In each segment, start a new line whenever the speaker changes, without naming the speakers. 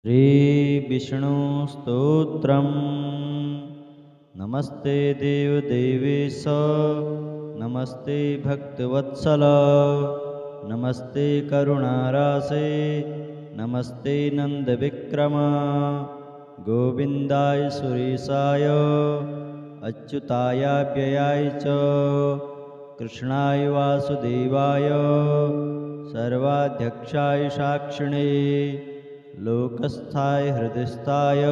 श्रीविष्णुस्तोत्रम्। नमस्ते देवदेवेश, नमस्ते भक्तवत्सल, नमस्ते करुणारासे, नमस्ते नन्दविक्रम। गोविन्दाय सुरेशाय, अच्युताय व्ययाय च, कृष्णाय वासुदेवाय, सर्वाध्यक्षाय साक्षिणे, लोकस्थाय हृदयस्थाय,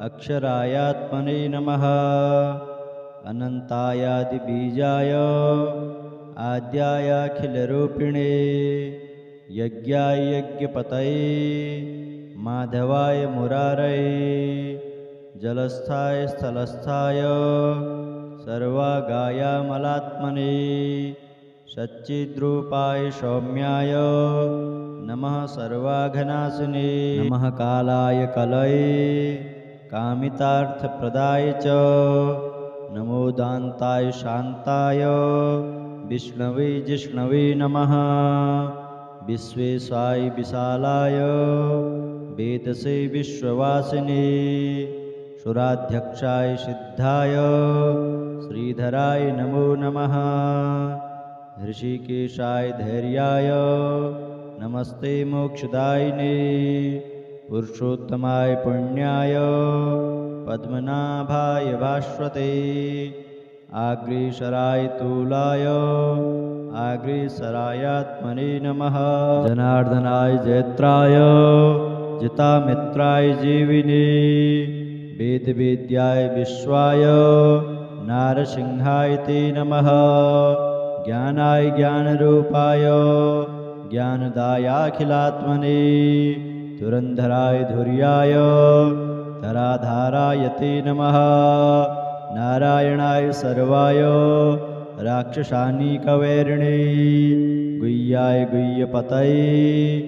अक्षरायात्मने नमः। अनन्तायादिबीजाय, आद्यायाखिलरूपिणे, यज्ञाय यज्ञपतये, माधवाय मुरारये, जलस्थाय स्थलस्थाय, सर्वागायामलात्मने, सच्चिद्रूपाय सौम्याय, नमः सर्वाघनाशिने। नमः कालाय कलये, कामितार्थप्रदाय च, नमो दान्ताय शान्ताय, विष्णवे जिष्णवे नमः। विश्वेशाय विशालाय, वेदसे विश्ववासिने, सुराध्यक्षाय सिद्धाय, श्रीधराय नमो नमः। ऋषिकेशाय धैर्याय, नमस्ते मोक्षदायिने, पुरुषोत्तमाय पुण्याय, पद्मनाभाय भास्वते, आग्रेसराय तूलाय, आग्रेसरायात्मने नमः। जनार्दनाय जैत्राय, जितामित्राय जीविने, वेदवेद्याय विश्वाय, नारसिंहाय ते नमः। ज्ञानाय ज्ञानरूपाय, ज्ञानदायाखिलात्मने, धुरन्धराय धुर्याय, धराधाराय ते नमः। नारायणाय सर्वाय, राक्षसानीकवैरिणे, गुह्याय गुह्यपतये,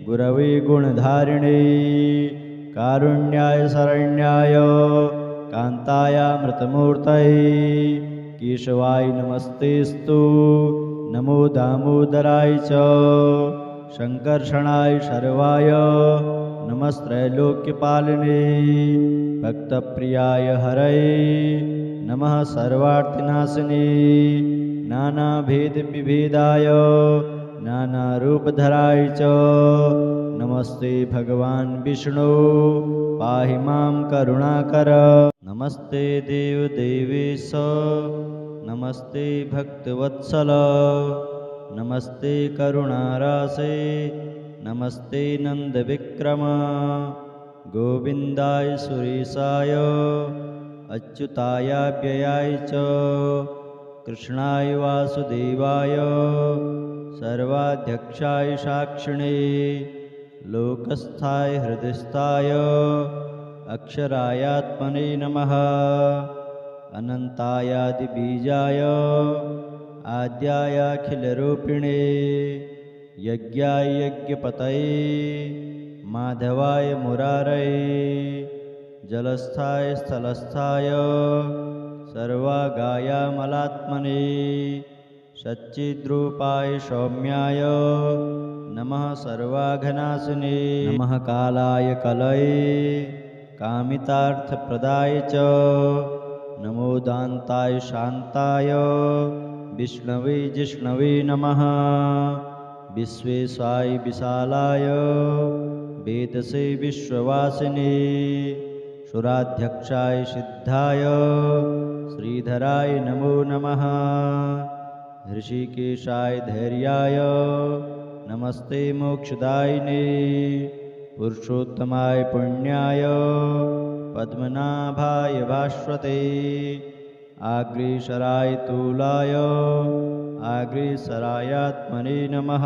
गुरवे गुणधारिणे, कारुण्याय शरण्याय, कान्तायामृतमूर्तये, केशवाय नमस्तेस्तु, नमो दामोदराय च, शङ्कर्षणाय शर्वाय, नमस्त्रैलोक्यपालिने, भक्तप्रियाय हरये, नमः सर्वार्थिनाशिने, नानाभेदविभेदाय, नानारूपधराय च, नमस्ते भगवान् विष्णु, पाहि मां करुणाकर। नमस्ते देवदेवेश, नमस्ते भक्तवत्सल, नमस्ते करुणारासे, नमस्ते नन्दविक्रम। गोविन्दाय सुरेशाय, अच्युताय व्ययाय च, कृष्णाय वासुदेवाय, सर्वाध्यक्षाय साक्षिणे, लोकस्थाय हृदयस्थाय, अक्षरायात्मने नमः। अनन्तायादिबीजाय, आद्यायाखिलरूपिणे, यज्ञाय यज्ञपतये, माधवाय मुरारये, जलस्थाय स्थलस्थाय, सर्वागायामलात्मने, सच्चिद्रूपाय सौम्याय, नमः सर्वाघनाशिने। नमः कालाय कलये, कामितार्थप्रदाय च, नमो दान्ताय शान्ताय, विष्णवे जिष्णवे नमः। विश्वेशाय विशालाय, वेदसे विश्ववासिने, सुराध्यक्षाय सिद्धाय, श्रीधराय नमो नमः। ऋषिकेशाय धैर्याय, नमस्ते मोक्षदायिने, पुरुषोत्तमाय पुण्याय, पद्मनाभाय भास्वते, आग्रेसराय तूलाय, आग्रेसरायात्मने नमः।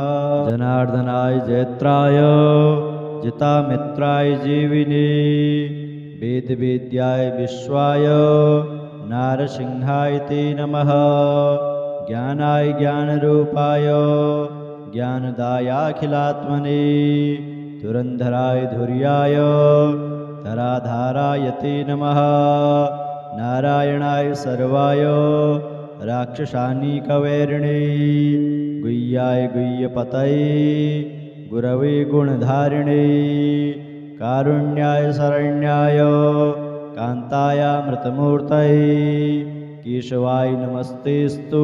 जनार्दनाय जैत्राय, जितामित्राय जीविने, वेदवेद्याय विश्वाय, नारसिंहाय ते नमः। ज्ञानाय ज्ञानरूपाय, ज्ञानदायाखिलात्मने, धुरन्धराय धुर्याय, धराधाराय ते नमः। नारायणाय सर्वाय, राक्षसानीकवैरिणे, गुह्याय गुह्यपतये, गुरवे गुणधारिणे, कारुण्याय शरण्याय कान्तायामृतमूर्तये केशवाय नमस्तेस्तु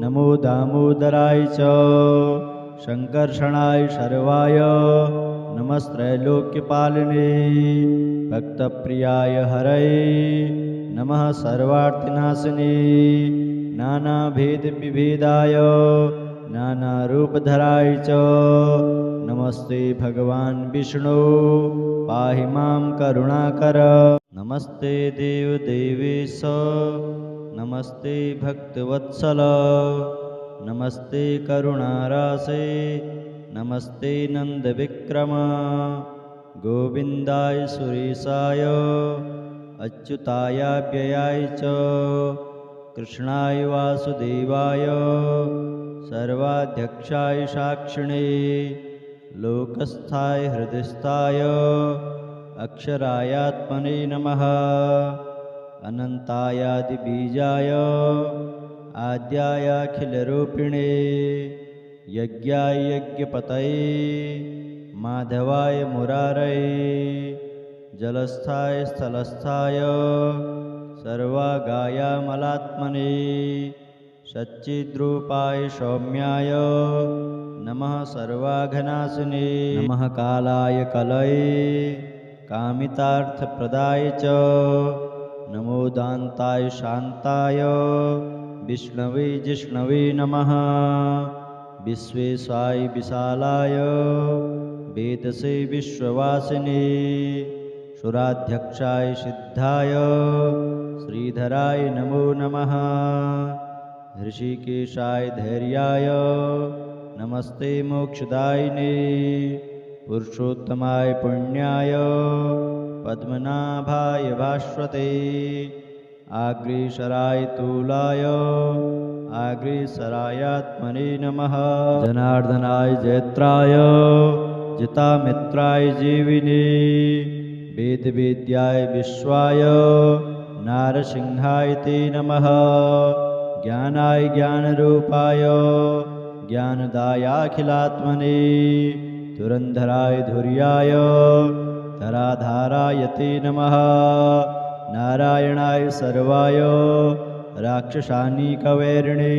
नमो दामोदराय च शङ्कर्षणाय शर्वाय नमस्त्रैलोक्यपालिने भक्तप्रियाय हरये नमः सर्वार्थिनाशिने नानाभेदविभेदाय नानारूपधराय च नमस्ते भगवान् विष्णु पाहि मां करुणाकर नमस्ते देवदेवेश नमस्ते भक्तवत्सल नमस्ते करुणारासे नमस्ते नन्दविक्रम गोविन्दाय सुरेशाय अच्युतायाव्ययाय च कृष्णाय वासुदेवाय सर्वाध्यक्षाय साक्षिणे लोकस्थाय हृदयस्थाय अक्षरायात्मने नमः अनन्तायादिबीजाय आद्यायाखिलरूपिणे यज्ञाय यज्ञपतये माधवाय मुरारये जलस्थाय स्थलस्थाय सर्वागायामलात्मने सच्चिद्रूपाय सौम्याय नमः सर्वाघनाशिने नमः कालाय कलये कामितार्थप्रदाय च नमो दान्ताय शान्ताय विष्णवे जिष्णवे नमः विश्वेशाय विशालाय वेदसे विश्ववासिने सुराध्यक्षाय सिद्धाय श्रीधराय नमो नमः ऋषिकेशाय धैर्याय नमस्ते मोक्षदायिने पुरुषोत्तमाय पुण्याय पद्मनाभाय भास्वते आग्रेसराय तूलाय आग्रेसरायात्मने नमः जनार्दनाय जयत्राय जितामित्राय जीविने वेदवेद्याय विश्वाय नारसिंहाय ते नमः ज्ञानाय ज्ञानरूपाय ज्ञानदायाखिलात्मने धुरन्धराय धुर्याय धराधाराय ते नमः नारायणाय सर्वाय राक्षसानीकवैरिणे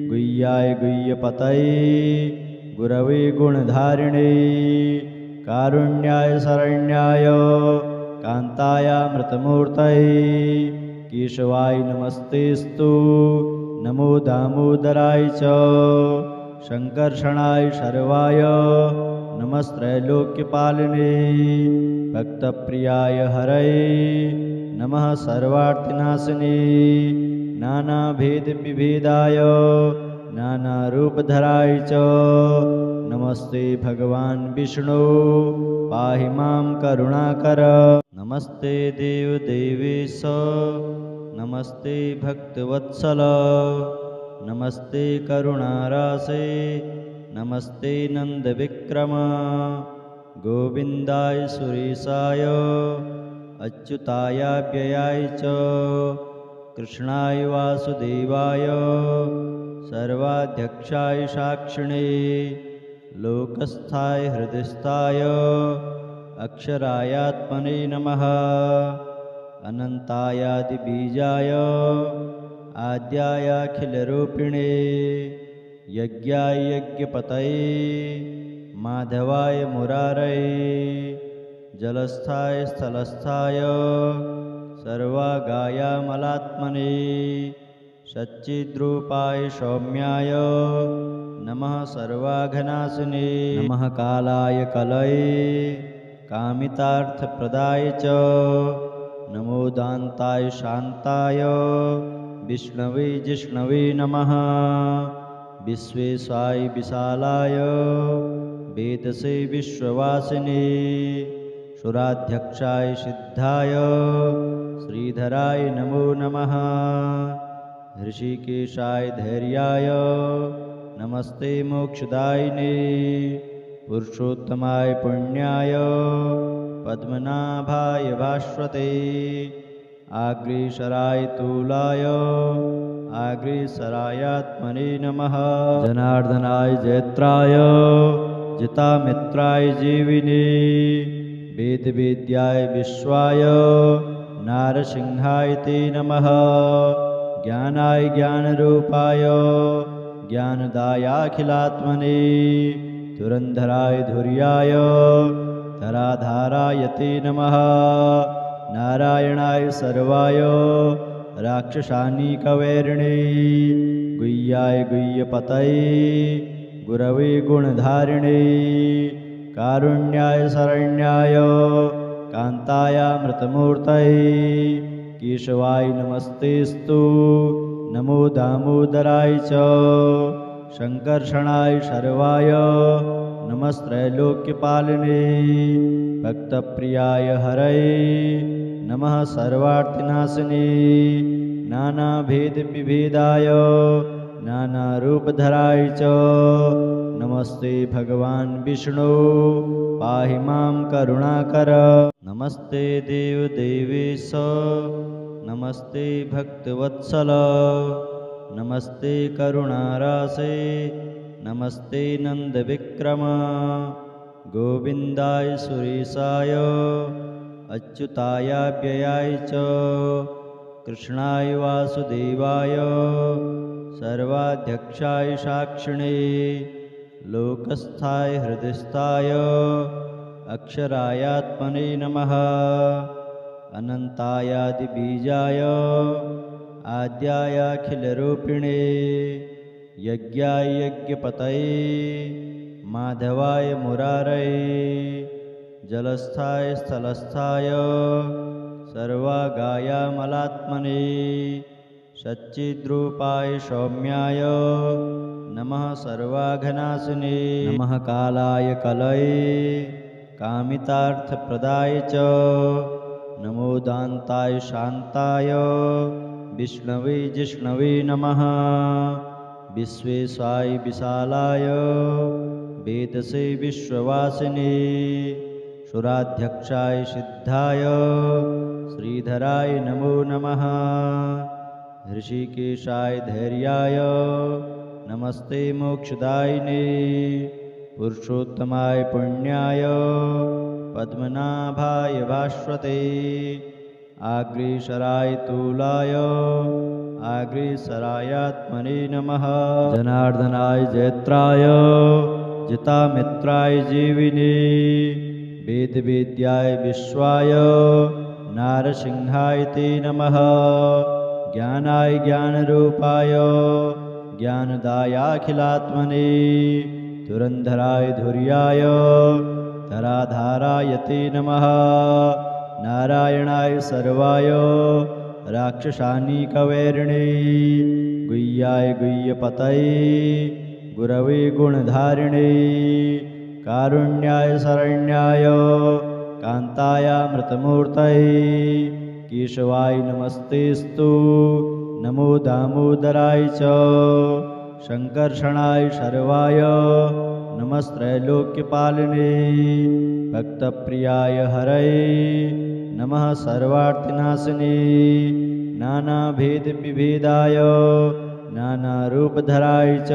गुह्याय गुह्यपतये गुरवे गुणधारिणे कारुण्याय शरण्याय कान्तायामृतमूर्तये केशवाय नमस्तेस्तु नमो दामोदराय च शङ्कर्षणाय शर्वाय नमस्त्रैलोक्यपालिने भक्तप्रियाय हरये नमः सर्वार्थिनाशिने नानाभेदविभेदाय नानारूपधराय च नमस्ते भगवान् विष्णु पाहि मां करुणाकर नमस्ते देवदेवेश नमस्ते भक्तवत्सल नमस्ते करुणारासे नमस्ते नन्दविक्रम गोविन्दाय सुरेशाय अच्युतायाव्ययाय च कृष्णाय वासुदेवाय सर्वाध्यक्षाय साक्षिणे लोकस्थाय हृदयस्थाय अक्षरायात्मने नमः अनन्तायादिबीजाय आद्यायाखिलरूपिणे यज्ञाय यज्ञपतये माधवाय मुरारये जलस्थाय स्थलस्थाय सर्वागायामलात्मने सच्चिद्रूपाय सौम्याय नमः सर्वाघनाशिने नमः कालाय कलये कामितार्थप्रदाय च नमो दान्ताय शान्ताय विष्णवे जिष्णवे नमः विश्वेशाय विशालाय वेदसे विश्ववासिने सुराध्यक्षाय सिद्धाय श्रीधराय नमो नमः ऋषिकेशाय धैर्याय नमस्ते मोक्षदायिने पुरुषोत्तमाय पुण्याय पद्मनाभाय भास्वते आग्रेसराय तूलाय आग्रेसरायात्मने नमः जनार्दनाय जयत्राय जितामित्राय जीविने वेदवेद्याय विश्वाय नारसिंहाय ते नमः। ज्ञानाय ज्ञानरूपाय ज्ञानदायाखिलात्मने धुरन्धराय धुर्याय धराधाराय ते नमः। नारायणाय सर्वाय राक्षसानीकवैरिणे गुह्याय गुह्यपतये गुरवे गुणधारिणे कारुण्याय शरण्याय कान्तायामृतमूर्तये केशवाय नमस्तेस्तु नमो दामोदराय च शङ्कर्षणाय शर्वाय नमस्त्रैलोक्यपालिने भक्तप्रियाय हरये नमः सर्वार्थिनाशिने नानाभेदविभेदाय नानारूपधराय च नमस्ते भगवान् विष्णु पाहि मां करुणाकर। नमस्ते देवदेवेश नमस्ते भक्तवत्सल नमस्ते करुणारासे नमस्ते नन्दविक्रम गोविन्दाय सुरेशाय अच्युतायाव्ययाय च कृष्णाय वासुदेवाय सर्वाध्यक्षाय साक्षिणे लोकस्थाय हृदयस्थाय अक्षरायात्मने नमः। अनन्तायादिबीजाय आद्यायाखिलरूपिणे यज्ञाय यज्ञपतये माधवाय मुरारये जलस्थाय स्थलस्थाय सर्वागायामलात्मने सच्चिद्रूपाय सौम्याय नमः सर्वाघनाशिने नमः कालाय कलये कामितार्थप्रदाय च नमो दान्ताय शान्ताय विष्णवे जिष्णवे नमः। विश्वेशाय विशालाय वेदसे विश्ववासिने सुराध्यक्षाय सिद्धाय श्रीधराय नमो नमः। ऋषिकेशाय धैर्याय नमस्ते मोक्षदायिने पुरुषोत्तमाय पुण्याय पद्मनाभाय भास्वते आग्रेसराय तूलाय आग्रेसरायात्मने नमः। जनार्दनाय जयत्राय जितामित्राय जीविने वेदवेद्याय विश्वाय नारसिंहाय ते नमः। ज्ञानाय ज्ञानरूपाय ज्ञानदायाखिलात्मने धुरन्धराय धुर्याय धराधाराय ते नमः। नारायणाय सर्वाय राक्षसानीकवैरिणे गुह्याय गुह्यपतये गुरवे गुणधारिणे कारुण्याय शरण्याय कान्तायामृतमूर्तये केशवाय नमस्तेस्तु नमो दामोदराय च शङ्कर्षणाय शर्वाय नमस्त्रैलोक्यपालिने भक्तप्रियाय हरये नमः सर्वार्थिनाशिने नानाभेदविभेदाय नानारूपधराय च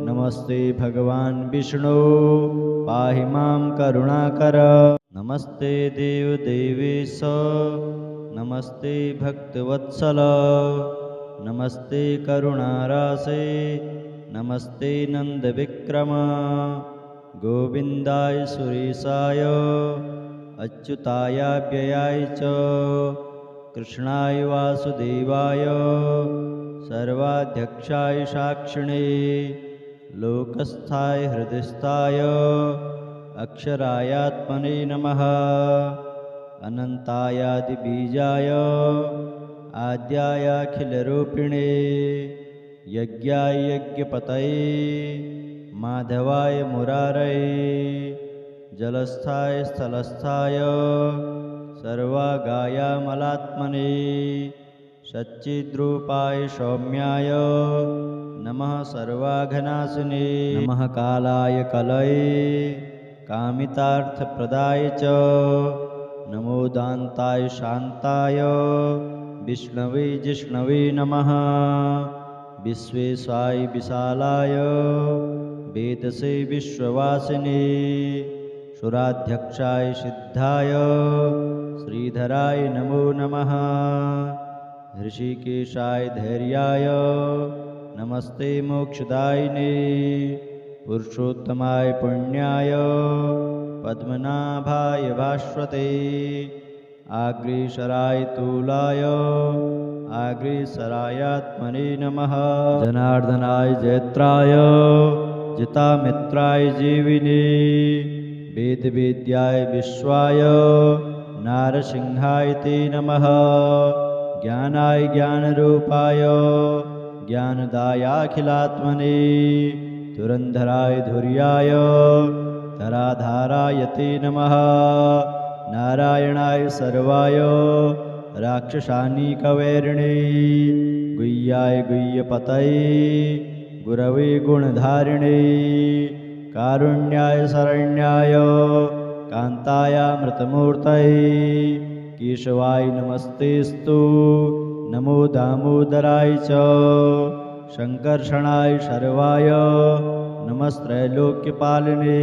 नमस्ते भगवान् विष्णु पाहि मां करुणाकर। नमस्ते देवदेवेश नमस्ते भक्तवत्सल नमस्ते करुणारासे नमस्ते नन्दविक्रम गोविन्दाय सुरेशाय अच्युतायाव्ययाय च कृष्णाय वासुदेवाय सर्वाध्यक्षाय साक्षिणे लोकस्थाय हृदयस्थाय अक्षरायात्मने नमः। अनन्तायादिबीजाय आद्यायाखिलरूपिणे यज्ञाय यज्ञपतये माधवाय मुरारये जलस्थाय स्थलस्थाय सर्वागायामलात्मने सच्चिद्रूपाय सौम्याय नमः सर्वाघनाशिने नमः कालाय कलये कामितार्थप्रदाय च नमो दान्ताय शान्ताय विष्णवे जिष्णवे नमः। विश्वेशाय विशालाय वेदसे विश्ववासिने सुराध्यक्षाय सिद्धाय श्रीधराय नमो नमः। ऋषिकेशाय धैर्याय नमस्ते मोक्षदायिने। पुरुषोत्तमाय पुण्याय पद्मनाभाय भास्वते। आग्रीशराय तूलाय आग्रीसरायात्मने नमः। जनार्दनाय जैत्राय जितामित्राय जीविने। वेदवेद्याय विश्वाय नारसिंहाय ते नमः। ज्ञानाय ज्ञानरूपाय ज्ञानदायाखिलात्मने। धुरन्धराय धुर्याय धराधाराय ते नमः। नारायणाय सर्वाय राक्षसानीकवैरिणे। गुह्याय गुह्यपतये गुरवे गुणधारिणे। कारुण्याय शरण्याय कान्तायामृतमूर्तये। केशवाय नमस्तेस्तु नमो दामोदराय च। शङ्कर्षणाय शर्वाय नमस्त्रैलोक्यपालिने।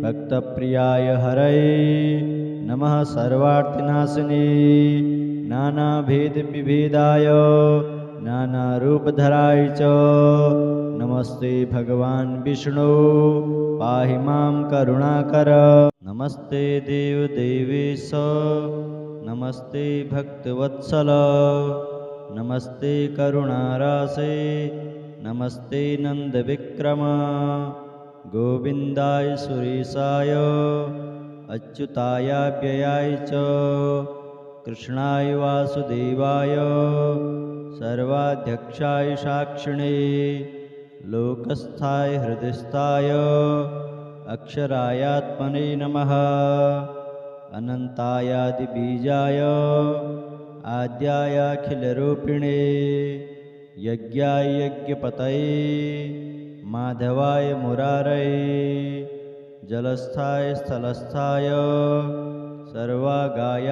भक्तप्रियाय हरये नमः सर्वार्तिनाशिने। नानाभेदविभेदाय नानारूपधराय च नमस्ते भगवान् विष्णु पाहि मां करुणाकर। नमस्ते देवदेवेश नमस्ते भक्तवत्सल। नमस्ते करुणारासे नमस्ते नन्दविक्रम। गोविन्दाय सुरेशाय अच्युतायाव्ययाय च कृष्णाय वासुदेवाय सर्वाध्यक्षाय साक्षिणे। लोकस्थाय हृदयस्थाय अक्षरायात्मने नमः। अनन्तायादिबीजाय आद्यायाखिलरूपिणे। यज्ञाय यज्ञपतये माधवाय मुरारये। जलस्थाय स्थलस्थाय सर्वागायामलात्मने।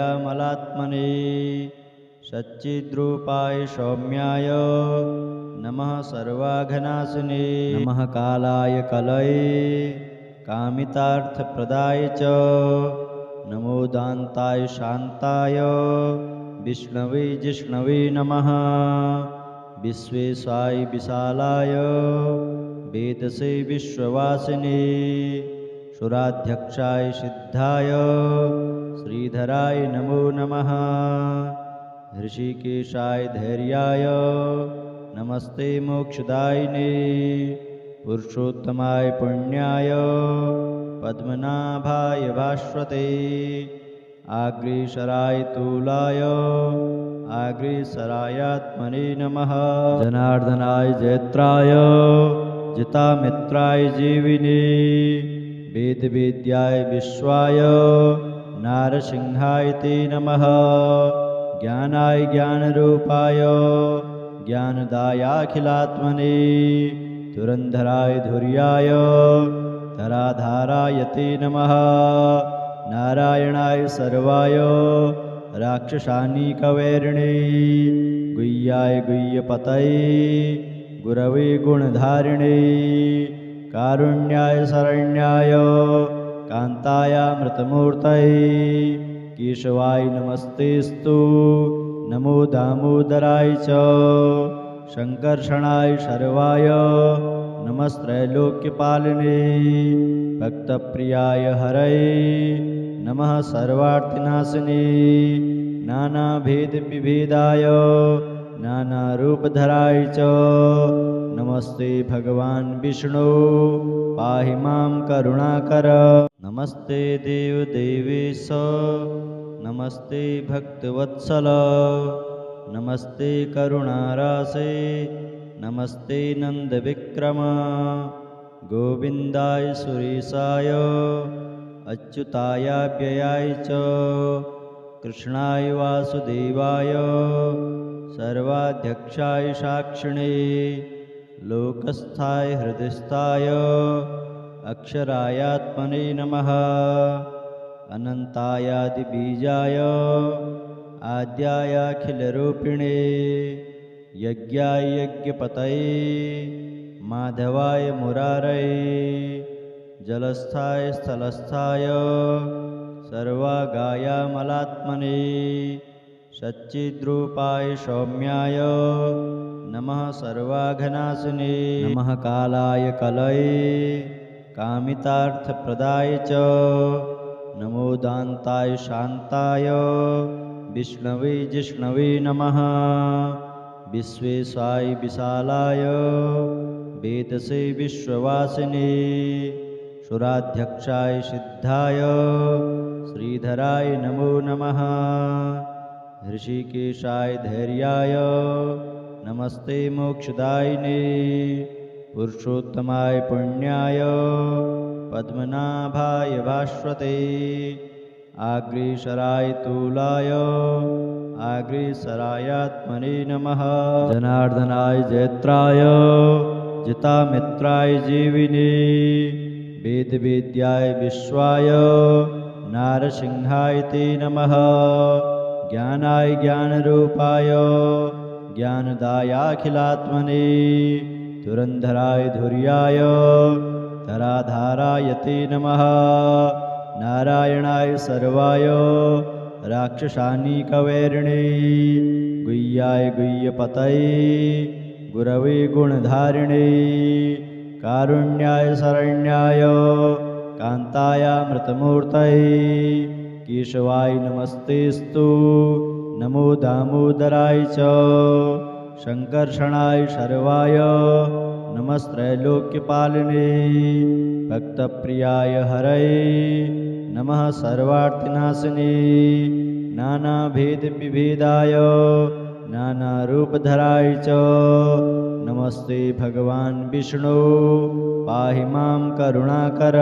सच्चिद्रूपाय सौम्याय नमः सर्वाघनाशिने। नमः कालाय कलये कामितार्थप्रदाय च। नमो दान्ताय शान्ताय विष्णवे जिष्णवे नमः। विश्वेशाय विशालाय वेदसे विश्ववासिने। सुराध्यक्षाय सिद्धाय श्रीधराय नमो नमः। ऋषिकेशाय धैर्याय नमस्ते मोक्षदायिने। पुरुषोत्तमाय पुण्याय पद्मनाभाय भास्वते। आग्रीशराय तूलाय आग्रीसरायात्मने नमः। जनार्दनाय जैत्राय जितामित्राय जीविने। वेदवेद्याय विश्वाय नारसिंहाय ते नमः। ज्ञानाय ज्ञानरूपाय ज्ञानदायाखिलात्मने। धुरन्धराय धुर्याय धराधाराय ते नमः। नारायणाय सर्वाय राक्षसानीकवैरिणे। गुह्याय गुह्यपतये गुरवे गुणधारिणे। कारुण्याय शरण्याय कान्तायामृतमूर्तये। केशवाय नमस्तेस्तु नमो दामोदराय च। शङ्कर्षणाय शर्वाय नमस्त्रैलोक्यपालिने। भक्तप्रियाय हरये नमः सर्वार्तिनाशिने। नानाभेदविभेदाय नानारूपधराय च नमस्ते भगवान् विष्णु पाहि मां करुणाकर। नमस्ते देवदेवेश नमस्ते भक्तवत्सल। नमस्ते करुणारासे नमस्ते नन्दविक्रम। गोविन्दाय सुरेशाय अच्युतायाव्ययाय च कृष्णाय वासुदेवाय सर्वाध्यक्षाय साक्षिणे। लोकस्थाय हृदयस्थाय अक्षरायात्मने नमः। अनन्तायादिबीजाय आद्यायाखिलरूपिणे। यज्ञाय यज्ञपतये माधवाय मुरारये। जलस्थाय स्थलस्थाय सर्वागायामलात्मने सच्चिद्रूपाय सौम्याय नमः सर्वाघनाशिने नमः कालाय कलये कामितार्थप्रदाय च नमो दान्ताय शान्ताय विष्णवे जिष्णवे नमः विश्वेशाय विशालाय वेदसे विश्ववासिने सुराध्यक्षाय सिद्धाय श्रीधराय नमो नमः ऋषिकेशाय धैर्याय नमस्ते मोक्षदायिने पुरुषोत्तमाय पुण्याय पद्मनाभाय भास्वते आग्रीशराय तूलाय आग्रीसरायात्मने नमः जनार्दनाय जैत्राय जितामित्राय जीविने वेदवेद्याय विश्वाय नारसिंहाय ते नमः ज्ञानाय ज्ञानरूपाय ज्ञानदायाखिलात्मने धुरन्धराय धुर्याय धराधाराय ते नमः नारायणाय सर्वाय राक्षसानीकवैरिणे गुह्याय गुह्यपतये गुरवे गुणधारिणे कारुण्याय शरण्याय कान्तायामृतमूर्तये केशवाय नमस्तेस्तु नमो दामोदराय च शङ्कर्षणाय शर्वाय नमस्त्रैलोक्यपालिने भक्तप्रियाय हरये नमः सर्वार्तिनाशिने नानाभेदविभेदाय नानारूपधराय च नमस्ते भगवान् विष्णु पाहि मां करुणाकर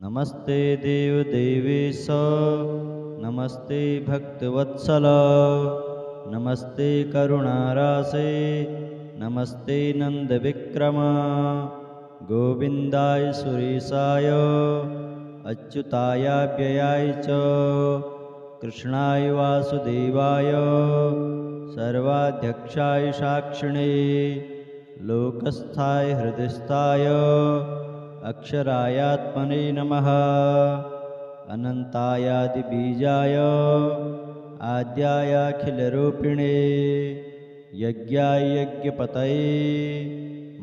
नमस्ते देवदेवेश नमस्ते भक्तवत्सल नमस्ते करुणारासे नमस्ते नन्दविक्रम गोविन्दाय सुरेशाय अच्युतायाव्ययाय च कृष्णाय वासुदेवाय सर्वाध्यक्षाय साक्षिणे लोकस्थाय हृदयस्थाय अक्षरायात्मने नमः अनन्तायादिबीजाय आद्यायाखिलरूपिणे यज्ञाय यज्ञपतये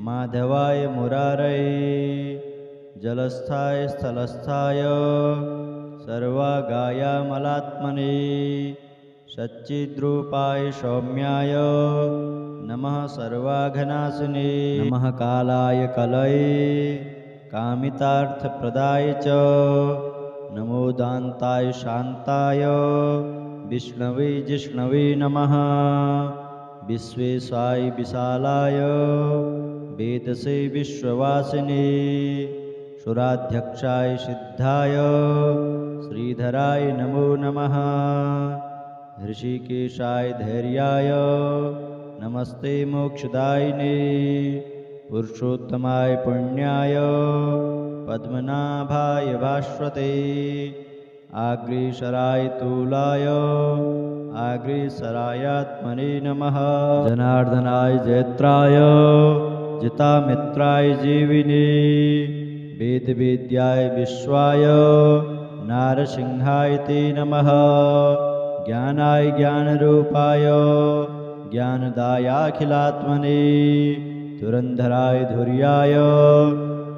माधवाय मुरारये जलस्थाय स्थलस्थाय सर्वागायामलात्मने सच्चिद्रूपाय सौम्याय नमः सर्वाघनाशिने नमः कालाय कलये कामितार्थप्रदाय च नमो दान्ताय शान्ताय विष्णवे जिष्णवे नमः विश्वेशाय विशालाय वेदसे विश्ववासिने सुराध्यक्षाय सिद्धाय श्रीधराय नमो नमः ऋषिकेशाय धैर्याय नमस्ते मोक्षदायिने पुरुषोत्तमाय पुण्याय पद्मनाभाय भास्वते आग्रीशराय तूलाय आग्रीसरायात्मने नमः जनार्दनाय जैत्राय जितामित्राय जीविने वेदवेद्याय विश्वाय नारसिंहाय ते नमः ज्ञानाय ज्ञानरूपाय ज्ञानदायाखिलात्मने धुरन्धराय धुर्याय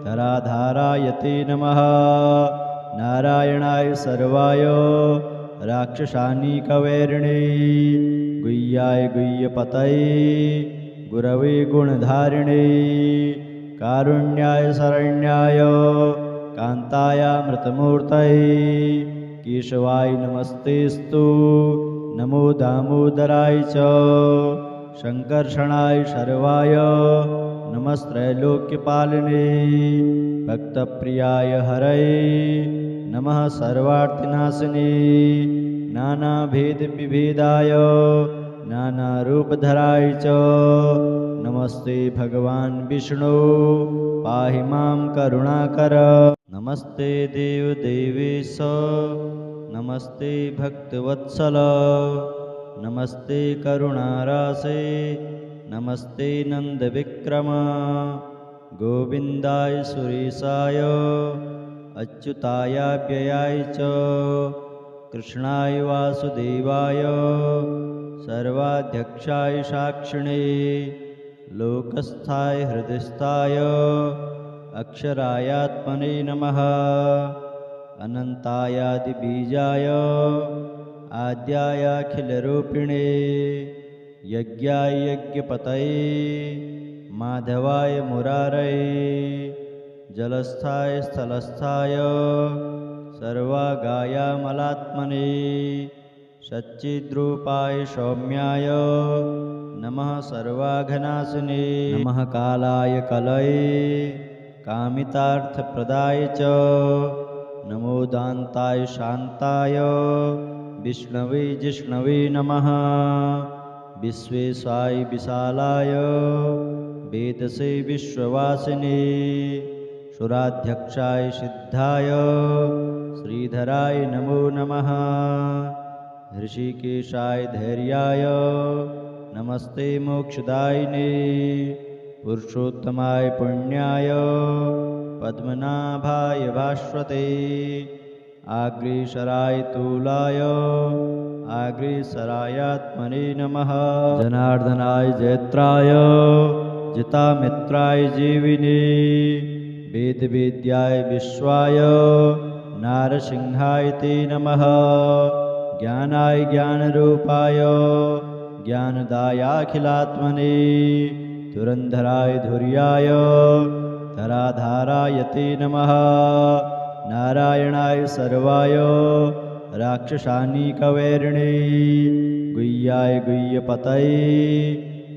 धराधाराय ते नमः नारायणाय सर्वाय राक्षसानीकवैरिणे गुह्याय गुह्यपतये गुरवे गुणधारिणे कारुण्याय शरण्याय कान्तायामृतमूर्तये केशवाय नमस्तेस्तु नमो दामोदराय च शङ्कर्षणाय शर्वाय नमस्त्रैलोक्यपालिने भक्तप्रियाय हरये नमः सर्वार्तिनाशिने नानाभेदविभेदाय नानारूपधराय च नमस्ते भगवान् विष्णु पाहि मां करुणाकर नमस्ते देवदेवेश नमस्ते भक्तवत्सल नमस्ते करुणारासे नमस्ते नन्दविक्रम गोविन्दाय सुरेशाय अच्युतायाव्ययाय च कृष्णाय वासुदेवाय सर्वाध्यक्षाय साक्षिणे लोकस्थाय हृदयस्थाय अक्षरायात्मने नमः। अनन्तायादिबीजाय आद्यायाखिलरूपिणे यज्ञाय यज्ञपतये माधवाय मुरारये जलस्थाय स्थलस्थाय सर्वागायामलात्मने सच्चिद्रूपाय सौम्याय नमः सर्वाघनाशिने नमः कालाय कलये कामितार्थप्रदाय च नमो दान्ताय शान्ताय विष्णवे जिष्णवे नमः। विश्वेशाय विशालाय वेदसे विश्ववासिने सुराध्यक्षाय सिद्धाय श्रीधराय नमो नमः। ऋषिकेशाय धैर्याय नमस्ते मोक्षदायिने पुरुषोत्तमाय पुण्याय पद्मनाभाय भास्वते आग्रेसराय तूलाय आग्रेसरायात्मने नमः। जनार्दनाय जयत्राय जितामित्राय जीविने वेदवेद्याय विश्वाय नारसिंहाय ते नमः। ज्ञानाय ज्ञानरूपाय ज्ञानदायाखिलात्मने धुरन्धराय धुर्याय धराधाराय ते नमः। नारायणाय सर्वाय राक्षसानीकवैरिणे गुह्याय गुह्यपतये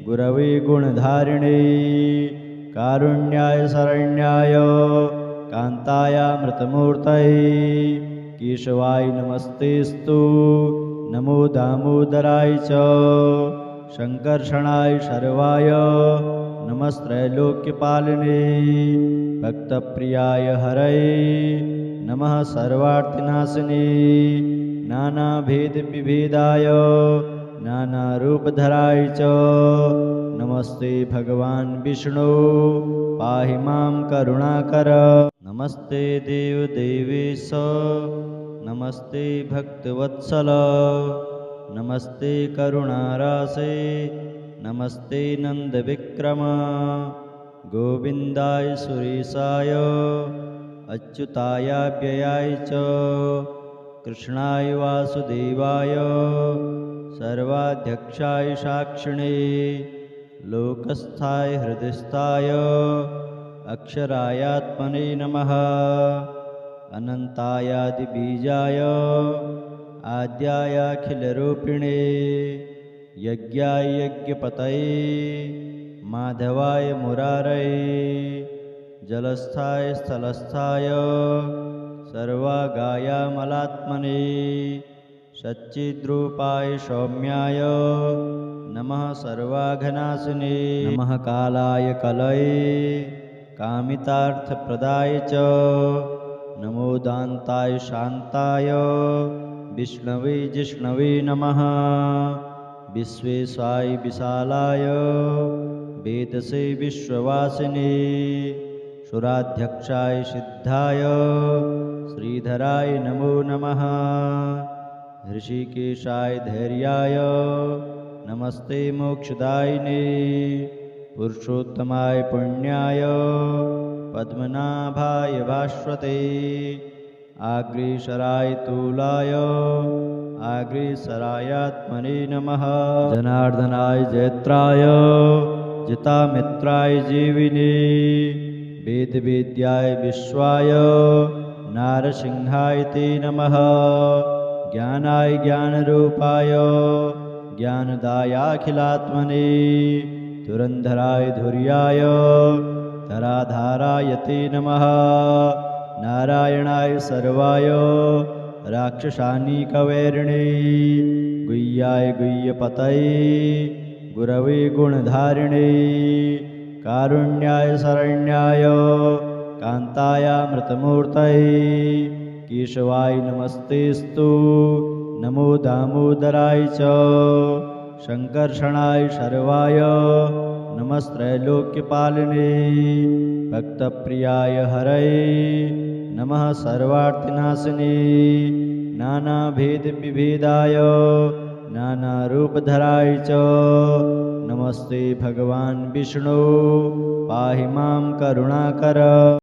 गुरवे गुणधारिणे कारुण्याय शरण्याय कान्तायामृतमूर्तये केशवाय नमस्तेस्तु नमो दामोदराय च शङ्कर्षणाय शर्वाय नमस्त्रैलोक्यपालिने भक्तप्रियाय हरये नमः सर्वार्थिनाशिने नानाभेदविभेदाय नानारूपधराय च नमस्ते भगवान् विष्णु पाहि मां करुणाकर। नमस्ते देवदेवेश नमस्ते भक्तवत्सल नमस्ते करुणारासे नमस्ते नन्दविक्रम गोविन्दाय सुरेशाय अच्युतायाव्ययाय च कृष्णाय वासुदेवाय सर्वाध्यक्षाय साक्षिणे लोकस्थाय हृदयस्थाय अक्षरायात्मने नमः। अनन्तायादिबीजाय आद्यायाखिलरूपिणे यज्ञाय यज्ञपतये माधवाय मुरारये जलस्थाय स्थलस्थाय सर्वागायामलात्मने सच्चिद्रूपाय सौम्याय नमः सर्वाघनाशिने नमः कालाय कलये कामितार्थप्रदाय च नमो दान्ताय शान्ताय विष्णवे जिष्णवे नमः। विश्वेशाय विशालाय वेदसे विश्ववासिने सुराध्यक्षाय सिद्धाय श्रीधराय नमो नमः। ऋषिकेशाय धैर्याय नमस्ते मोक्षदायिने पुरुषोत्तमाय पुण्याय पद्मनाभाय भास्वते आग्रेसराय तूलाय आग्रेसरायात्मने नमः। जनार्दनाय जयत्राय जितामित्राय जीविने वेदवेद्याय विश्वाय नारसिंहाय ते नमः। ज्ञानाय ज्ञानरूपाय ज्ञानदायाखिलात्मने धुरन्धराय धुर्याय धराधाराय ते नमः। नारायणाय सर्वाय राक्षसानीकवैरिणे गुह्याय गुह्यपतये गुरवे गुणधारिणे कारुण्याय शरण्याय कान्तायामृतमूर्तये केशवाय नमस्तेस्तु नमो दामोदराय च शङ्कर्षणाय शर्वाय नमस्त्रैलोक्यपालिने भक्तप्रियाय हरये नमः सर्वार्थिनाशिने नानाभेदविभेदाय नानारूपधराय च नमस्ते भगवान् विष्णु पाहि मां करुणाकर।